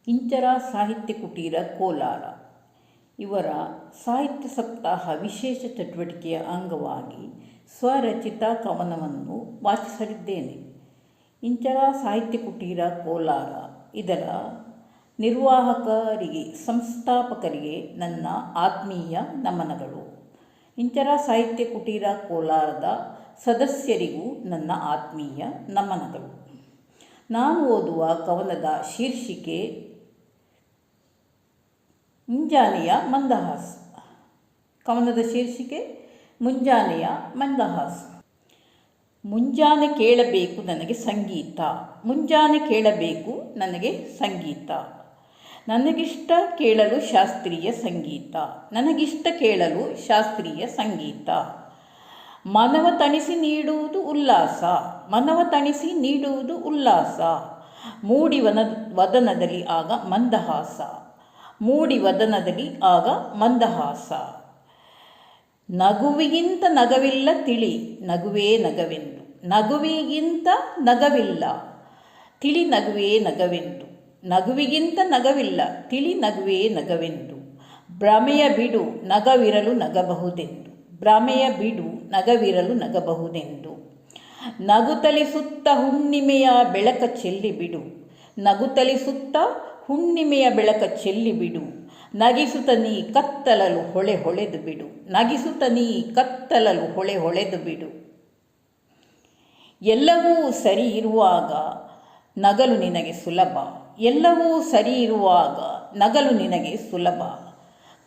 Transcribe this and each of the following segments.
ಇಂಚರ ಸಾಹಿತ್ಯ ಕುಟೀರ ಕೋಲಾರ ಇವರ ಸಾಹಿತ್ಯ ಸಪ್ತಾಹ ವಿಶೇಷ ಚಟುವಟಿಕೆಯ ಅಂಗವಾಗಿ ಸ್ವರಚಿತ ಕವನವನ್ನು ವಾಚಿಸಲಿದ್ದೇನೆ. ಇಂಚರ ಸಾಹಿತ್ಯ ಕುಟೀರ ಕೋಲಾರ ಇದರ ನಿರ್ವಾಹಕರಿಗೆ, ಸಂಸ್ಥಾಪಕರಿಗೆ ನನ್ನ ಆತ್ಮೀಯ ನಮನಗಳು. ಇಂಚರ ಸಾಹಿತ್ಯ ಕುಟೀರ ಕೋಲಾರದ ಸದಸ್ಯರಿಗೂ ನನ್ನ ಆತ್ಮೀಯ ನಮನಗಳು. ನಾನು ಓದುವ ಕವನದ ಶೀರ್ಷಿಕೆ ಮುಂಜಾನೆಯ ಮಂದಹಾಸ. ಕವನದ ಶೀರ್ಷಿಕೆ ಮುಂಜಾನೆಯ ಮಂದಹಾಸ. ಮುಂಜಾನೆ ಕೇಳಬೇಕು ನನಗೆ ಸಂಗೀತ, ಮುಂಜಾನೆ ಕೇಳಬೇಕು ನನಗೆ ಸಂಗೀತ. ನನಗಿಷ್ಟ ಕೇಳಲು ಶಾಸ್ತ್ರೀಯ ಸಂಗೀತ, ನನಗಿಷ್ಟ ಕೇಳಲು ಶಾಸ್ತ್ರೀಯ ಸಂಗೀತ. ಮನವ ತಣಿಸಿ ನೀಡುವುದು ಉಲ್ಲಾಸ, ಮನವ ತಣಿಸಿ ನೀಡುವುದು ಉಲ್ಲಾಸ. ಮೂಡಿ ವದನದಲ್ಲಿ ಆಗ ಮಂದಹಾಸ, ಮೂಡಿ ವದನದಲ್ಲಿ ಆಗ ಮಂದಹಾಸ. ನಗುವಿಗಿಂತ ನಗವಿಲ್ಲ ತಿಳಿ, ನಗುವೇ ನಗವೆಂದು, ನಗುವಿಗಿಂತ ನಗವಿಲ್ಲ ತಿಳಿ, ನಗುವೇ ನಗವೆಂದು. ನಗುವಿಗಿಂತ ನಗವಿಲ್ಲ ತಿಳಿ, ನಗುವೇ ನಗವೆಂದು. ಭ್ರಮೆಯ ಬಿಡು ನಗವಿರಲು ನಗಬಹುದೆಂದು, ಭ್ರಮೆಯ ಬಿಡು ನಗವಿರಲು ನಗಬಹುದೆಂದು. ನಗುತ್ತಲಿಸುತ್ತ ಹುಣ್ಣಿಮೆಯ ಬೆಳಕ ಚೆಲ್ಲಿ ಬಿಡು, ನಗುತ್ತಲಿಸುತ್ತ ಹುಣ್ಣಿಮೆಯ ಬೆಳಕ ಚೆಲ್ಲಿ ಬಿಡು. ನಗಿಸುತ್ತ ನೀ ಕತ್ತಲಲು ಹೊಳೆ ಹೊಳೆದು ಬಿಡು, ನಗಿಸುತ್ತ ನೀ ಕತ್ತಲಲು ಹೊಳೆ ಹೊಳೆದು ಬಿಡು. ಎಲ್ಲವೂ ಸರಿ ಇರುವಾಗ ನಗಲು ನಿನಗೆ ಸುಲಭ, ಎಲ್ಲವೂ ಸರಿ ಇರುವಾಗ ನಗಲು ನಿನಗೆ ಸುಲಭ.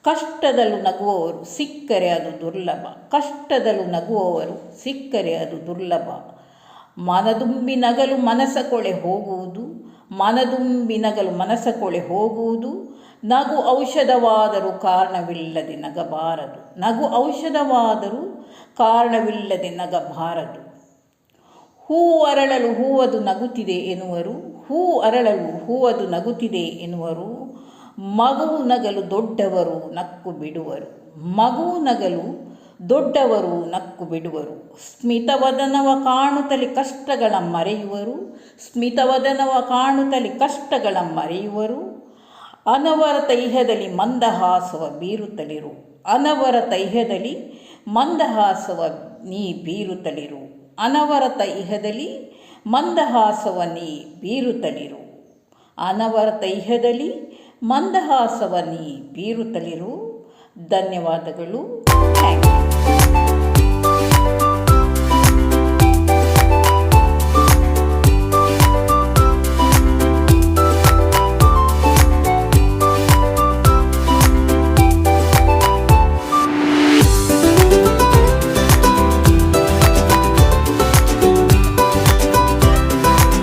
ಕಷ್ಟದಲ್ಲೂ ನಗುವವರು ಸಿಕ್ಕರೆ ಅದು ದುರ್ಲಭ, ಕಷ್ಟದಲ್ಲೂ ನಗುವವರು ಸಿಕ್ಕರೆ ಅದು ದುರ್ಲಭ. ಮನದುಂಬಿ ನಗಲು ಮನಸ ಕೊಳೆ ಹೋಗುವುದು, ಮನದುಂಬಿ ನಗಲು ಮನಸ ಕೊಳೆ ಹೋಗುವುದು. ನಗು ಔಷಧವಾದರೂ ಕಾರಣವಿಲ್ಲದೆ ನಗಬಾರದು, ನಗು ಔಷಧವಾದರೂ ಕಾರಣವಿಲ್ಲದೆ ನಗಬಾರದು. ಹೂ ಅರಳಲು ಹೂವದು ನಗುತ್ತಿದೆ ಎನ್ನುವರು, ಹೂ ಅರಳಲು ಹೂವದು ನಗುತ್ತಿದೆ ಎನ್ನುವರು. ಮಗುವು ನಗಲು ದೊಡ್ಡವರು ನಕ್ಕು ಬಿಡುವರು, ಮಗುವು ನಗಲು ದೊಡ್ಡವರು ನಕ್ಕು ಬಿಡುವರು. ಸ್ಮಿತವದನವ ಕಾಣುತ್ತಲೇ ಕಷ್ಟಗಳ ಮರೆಯುವರು, ಸ್ಮಿತವದನವ ಕಾಣುತ್ತಲೇ ಕಷ್ಟಗಳ ಮರೆಯುವರು. ಅನವರತ ಇಹದಲ್ಲಿ ಮಂದಹಾಸವ ಬೀರುತ್ತಲಿರು, ಅನವರತ ಇಹದಲ್ಲಿ ಮಂದಹಾಸವ ನೀ ಬೀರುತ್ತಲಿರು. ಅನವರತ ಇಹದಲ್ಲಿ ಮಂದಹಾಸವ ನೀ ಬೀರುತ್ತಲಿರು, ಅನವರತ ಇಹದಲ್ಲಿ ಮಂದಹಾಸವ ನೀ ಬೀರುತ್ತಲಿರು. ಧನ್ಯವಾದಗಳು. Thank you.